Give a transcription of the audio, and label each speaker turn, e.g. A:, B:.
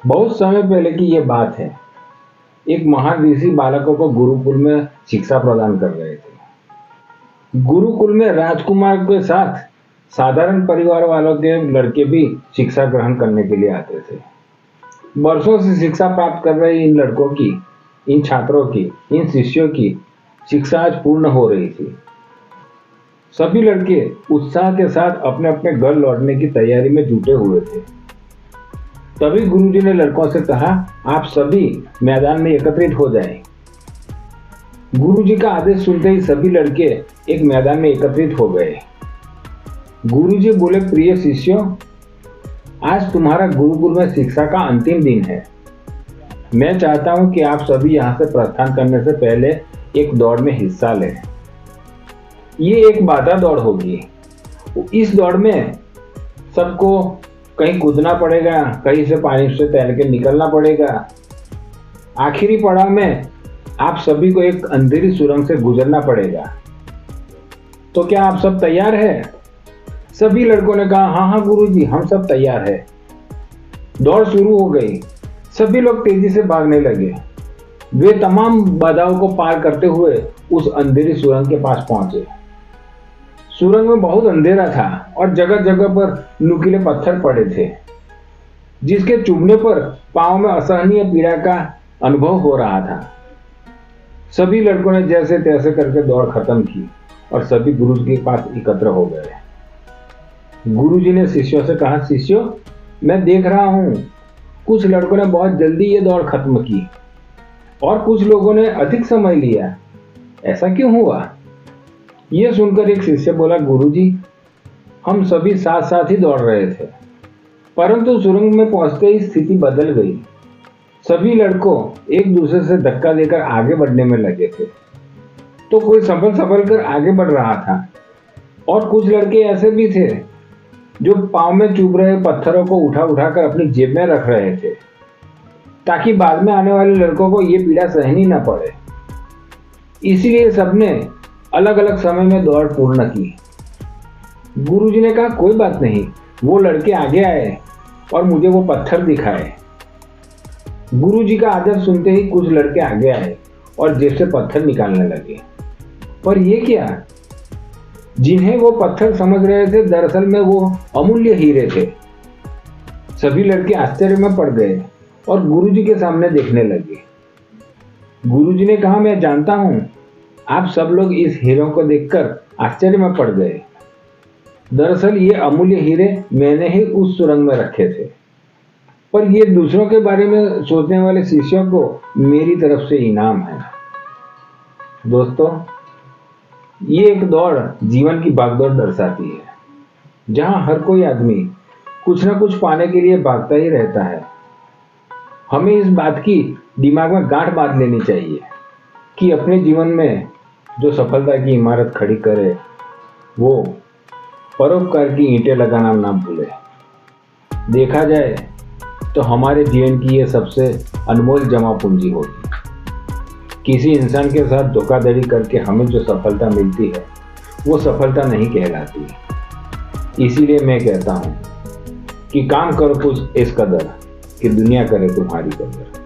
A: बहुत समय पहले की ये बात है। एक महान ऋषि बालकों को गुरुकुल में शिक्षा प्रदान कर रहे थे। गुरुकुल में राजकुमार के साथ साधारण परिवार वालों के लड़के भी शिक्षा ग्रहण करने के लिए आते थे। वर्षों से शिक्षा प्राप्त कर रहे इन लड़कों की, इन छात्रों की, इन शिष्यों की शिक्षा आज पूर्ण हो रही थी। सभी लड़के उत्साह के साथ अपने अपने घर लौटने की तैयारी में जुटे हुए थे। तभी गुरुजी ने लड़कों से कहा, आप सभी मैदान में एकत्रित हो जाएं। गुरुजी का आदेश सुनते ही सभी लड़के एक मैदान में एकत्रित हो गए। गुरुजी बोले, प्रिय शिष्यों, आज तुम्हारा गुरुकुल में शिक्षा का अंतिम दिन है। मैं चाहता हूं कि आप सभी यहां से प्रस्थान करने से पहले एक दौड़ में हिस्सा लें। ये एक बाधा दौड़ होगी। इस दौड़ में सबको कहीं कूदना पड़ेगा, कहीं से पानी से तैर के निकलना पड़ेगा। आखिरी पड़ाव में आप सभी को एक अंधेरी सुरंग से गुजरना पड़ेगा। तो क्या आप सब तैयार हैं? सभी लड़कों ने कहा, हाँ हाँ गुरुजी, हम सब तैयार हैं। दौड़ शुरू हो गई। सभी लोग तेजी से भागने लगे। वे तमाम बाधाओं को पार करते हुए उस अंधेरी सुरंग के पास पहुंचे। सुरंग में बहुत अंधेरा था और जगह जगह पर नुकीले पत्थर पड़े थे, जिसके चुभने पर पांव में असहनीय पीड़ा का अनुभव हो रहा था। सभी लड़कों ने जैसे तैसे करके दौड़ खत्म की और सभी गुरुजी के पास एकत्र हो गए। गुरुजी ने शिष्यों से कहा, शिष्यों, मैं देख रहा हूं कुछ लड़कों ने बहुत जल्दी ये दौड़ खत्म की और कुछ लोगों ने अधिक समय लिया। ऐसा क्यों हुआ? यह सुनकर एक शिष्य बोला, गुरुजी, हम सभी साथ साथ ही दौड़ रहे थे, परंतु सुरंग में पहुंचते ही स्थिति बदल गई। सभी लड़कों एक दूसरे से धक्का देकर आगे बढ़ने में लगे थे। तो कोई संभल कर आगे बढ़ रहा था और कुछ लड़के ऐसे भी थे जो पांव में चुभ रहे पत्थरों को उठा उठाकर अपनी जेब में रख रहे थे, ताकि बाद में आने वाले लड़कों को ये पीड़ा सहनी न पड़े। इसीलिए सबने अलग अलग समय में दौड़ पूर्ण की। गुरुजी ने कहा, कोई बात नहीं, वो लड़के आगे आए और मुझे वो पत्थर दिखाए। गुरुजी का आदेश सुनते ही कुछ लड़के आगे आए और जेब से पत्थर निकालने लगे। पर ये क्या? जिन्हें वो पत्थर समझ रहे थे, दरअसल में वो अमूल्य हीरे थे। सभी लड़के आश्चर्य में पड़ गए और गुरुजी के सामने देखने लगे। गुरुजी ने कहा, मैं जानता हूं आप सब लोग इस हीरों को देखकर आश्चर्य में पड़ गए। दरअसल ये अमूल्य हीरे मैंने ही उस सुरंग में रखे थे। पर ये दूसरों के बारे में सोचने वाले शिष्यों को मेरी तरफ से इनाम है। दोस्तों, ये एक दौड़ जीवन की भागदौड़ दर्शाती है, जहां हर कोई आदमी कुछ न कुछ पाने के लिए भागता ही रहता है। हमें इस बात की दिमाग में गांठ बांध लेनी चाहिए कि अपने जीवन में जो सफलता की इमारत खड़ी करे, वो परोपकार की ईंटें लगाना ना भूले। देखा जाए तो हमारे जीवन की ये सबसे अनमोल जमा पूंजी होगी। किसी इंसान के साथ धोखाधड़ी करके हमें जो सफलता मिलती है, वो सफलता नहीं कहलाती। इसीलिए मैं कहता हूँ कि काम करो कुछ इस कदर कि दुनिया करे तुम्हारी कदर।